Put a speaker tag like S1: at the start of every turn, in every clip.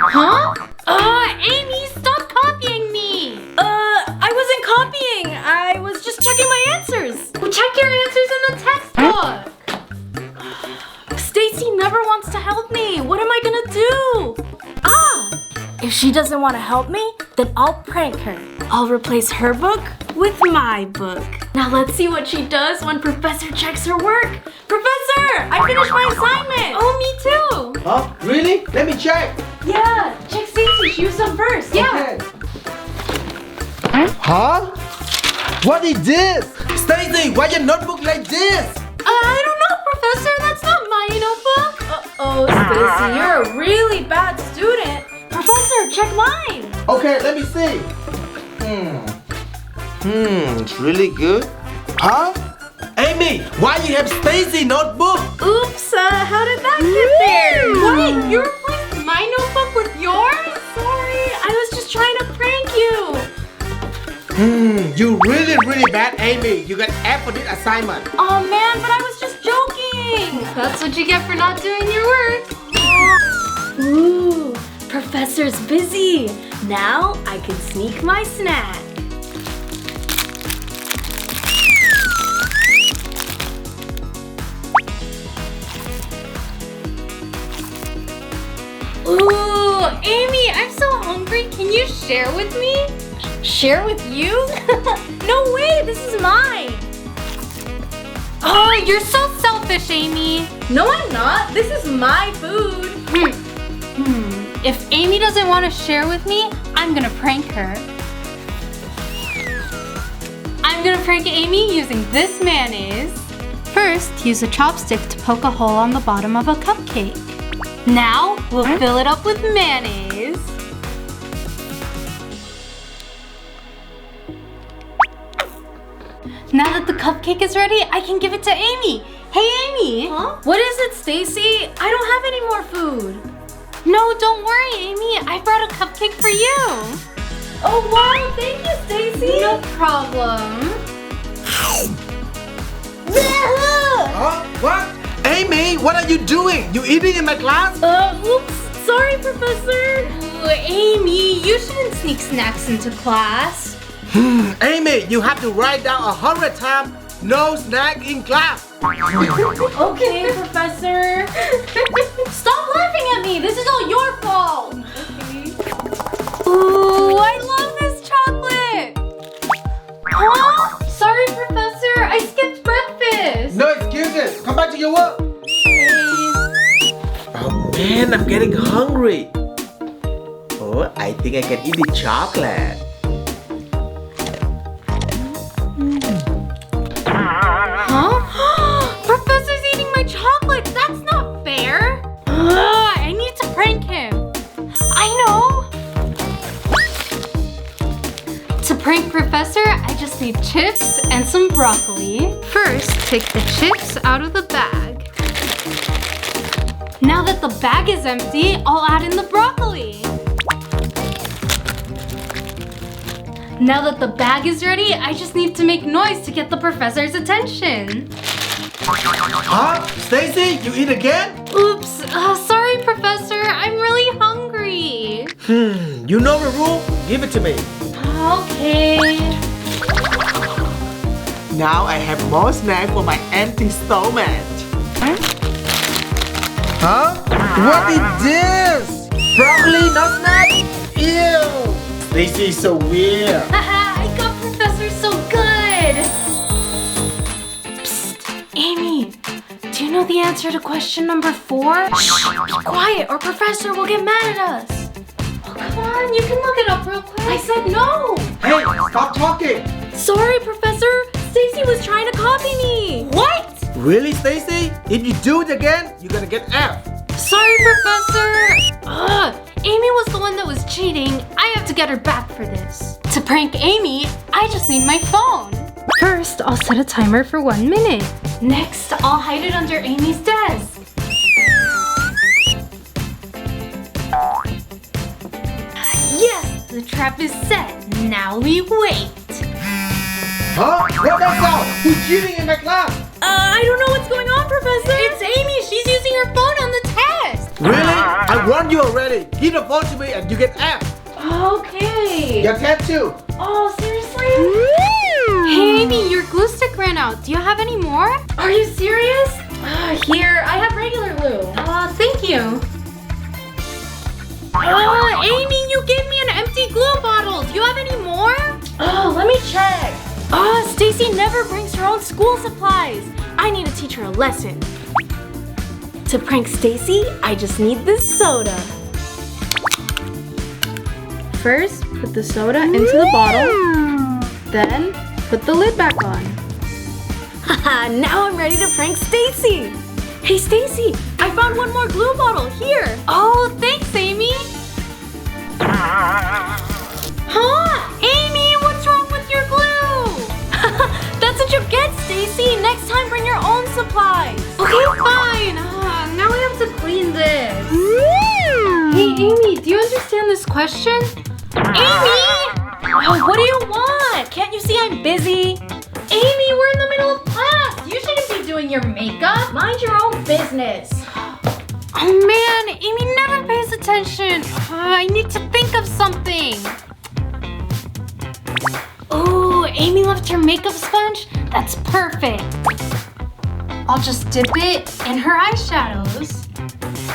S1: Huh? Amy, stop copying me!
S2: I wasn't copying. I was just checking my answers.
S1: Well, check your answers in the textbook!
S2: Stacy never wants to help me. What am I gonna do? If she doesn't want to help me, then I'll prank her. I'll replace her book with my book. Now let's see what she does when Professor checks her work. Professor, I finished my assignment.
S1: Oh, me too!
S3: Huh? Really? Let me check.
S2: Yeah, check Stacy. She was done first.
S1: Yeah.
S3: Okay. Huh? What is this? Stacy, why your notebook like this?
S1: I don't know, Professor. That's not my notebook.
S2: Oh, Stacy, you're a really bad student. Professor, check mine.
S3: Okay, let me see. It's really good. Huh? Amy, why you have Stacy notebook?
S2: Oops, how did that get there?
S1: What? You replaced my notebook with yours?
S2: Sorry, I was just trying to prank you.
S3: You really bad, Amy. You got F for this assignment.
S2: Oh man, but I was just joking.
S1: That's what you get for not doing your work.
S2: Ooh, Professor's busy. Now I can sneak my snack.
S1: Ooh, Amy, I'm so hungry. Can you share with me?
S2: Share with you? No way, this is mine.
S1: Oh, you're so selfish, Amy.
S2: No, I'm not. This is my food.
S1: If Amy doesn't want to share with me, I'm gonna prank her. I'm gonna prank Amy using this mayonnaise. First, use a chopstick to poke a hole on the bottom of a cupcake. Now, we'll fill it up with mayonnaise. Now that the cupcake is ready, I can give it to Amy. Hey, Amy.
S2: Huh? What is it, Stacy? I don't have any more food.
S1: No, don't worry, Amy. I brought a cupcake for you.
S2: Oh wow, thank you, Stacy.
S1: No problem.
S3: Huh? What? Amy, what are you doing? You eating in my class?
S2: Oops. Sorry, Professor.
S1: Ooh, Amy, you shouldn't sneak snacks into class.
S3: Amy, you have to write down 100 times no snack in class.
S2: Okay, Professor. Stop laughing at me. This is all your fault.
S1: Ooh, I love this chocolate. Huh? Sorry, Professor. I skipped breakfast.
S3: No excuses. Come back to your work. Oh man, I'm getting hungry. Oh, I think I can eat the chocolate.
S1: Huh? Professor's eating my chocolate. That's not fair. I need to prank him. I know. To prank Professor, I just need chips and some broccoli. First, take the chips out of the bag. Now that the bag is empty, I'll add in the broccoli. Now that the bag is ready, I just need to make noise to get the professor's attention.
S3: Huh? Stacy, you eat again?
S1: Oops, sorry, Professor. I'm really hungry.
S3: You know the rule? Give it to me.
S1: Okay.
S3: Now I have more snack for my empty stomach. Huh? What is this? Broccoli, not snack? Ew! Stacy is so weird.
S1: Haha, I got Professor so good. Psst, Amy, do you know the answer to question number 4?
S2: Shh, be quiet or Professor will get mad at us.
S1: Oh, come on, you can look it up real quick.
S2: I said no.
S3: Hey, stop talking.
S2: Sorry, Professor. Stacy was trying to copy me.
S1: What?
S3: Really, Stacy? If you do it again, you're gonna get F.
S1: Sorry, Professor. Amy was the one that was cheating. I have to get her back for this. To prank Amy, I just need my phone. First, I'll set a timer for 1 minute. Next, I'll hide it under Amy's desk. Yes, the trap is set. Now we wait.
S3: Huh? What that sound? Who's cheating in my class?
S2: I don't know what's going on, Professor.
S1: It's Amy. She's using her phone on the test.
S3: Really? I Once you are ready, give the phone to me and you get F.
S2: Okay.
S3: Get F too.
S2: Oh, seriously?
S1: Hey, Amy, your glue stick ran out. Do you have any more?
S2: Are you serious? Here, I have regular glue.
S1: Thank you. Amy, you gave me an empty glue bottle. Do you have any more?
S2: Oh, let me check. Stacy never brings her own school supplies. I need to teach her a lesson. To prank Stacy, I just need this soda.
S1: First, put the soda into the bottle. Then, put the lid back on.
S2: Haha, now I'm ready to prank Stacy. Hey, Stacy, I found one more glue bottle here.
S1: Oh, thanks, Amy. Huh? Amy, what's wrong with your glue?
S2: That's what you get, Stacy. Next time, bring your own supplies.
S1: Okay, fine. Now we have to clean this. Hey, Amy, do you understand this question? Amy!
S2: Oh, what do you want? Can't you see I'm busy?
S1: Amy, we're in the middle of class. You shouldn't be doing your makeup.
S2: Mind your own business.
S1: Oh man, Amy never pays attention. I need to think of something. Oh, Amy left her makeup sponge? That's perfect. I'll just dip it in her eyeshadows.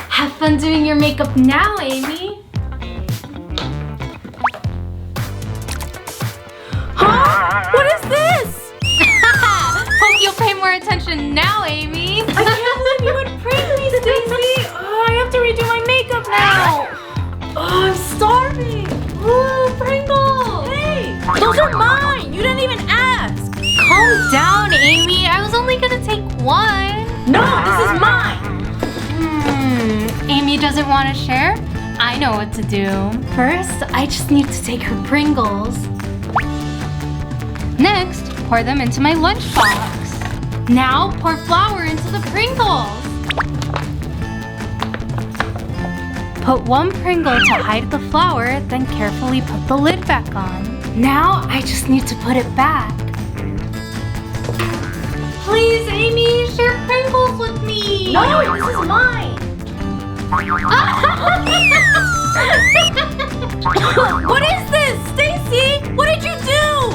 S1: Have fun doing your makeup now, Amy.
S2: Huh? What is this?
S1: Hope you'll pay more attention now, Amy.
S2: I can't believe you would prank me, Stacy. Oh, I have to redo my makeup now. Oh, I'm starving.
S1: Ooh, Pringles.
S2: Hey, those are mine. You didn't even ask.
S1: Calm down, Amy. I was only gonna take one.
S2: No, this is mine.
S1: Amy doesn't want to share? I know what to do. First, I just need to take her Pringles. Next, pour them into my lunchbox. Now, pour flour into the Pringles. Put one Pringle to hide the flour, then carefully put the lid back on. Now, I just need to put it back. Please, Amy, share Pringles with me.
S2: No, this is mine. What is this, Stacy? What did you do?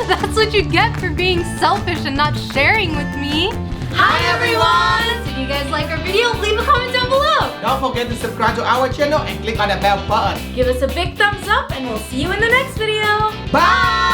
S1: That's what you get for being selfish and not sharing with me.
S2: Hi, everyone.
S1: If you guys like our video, leave a comment down below.
S3: Don't forget to subscribe to our channel and click on the bell button.
S2: Give us a big thumbs up and we'll see you in the next video.
S3: Bye!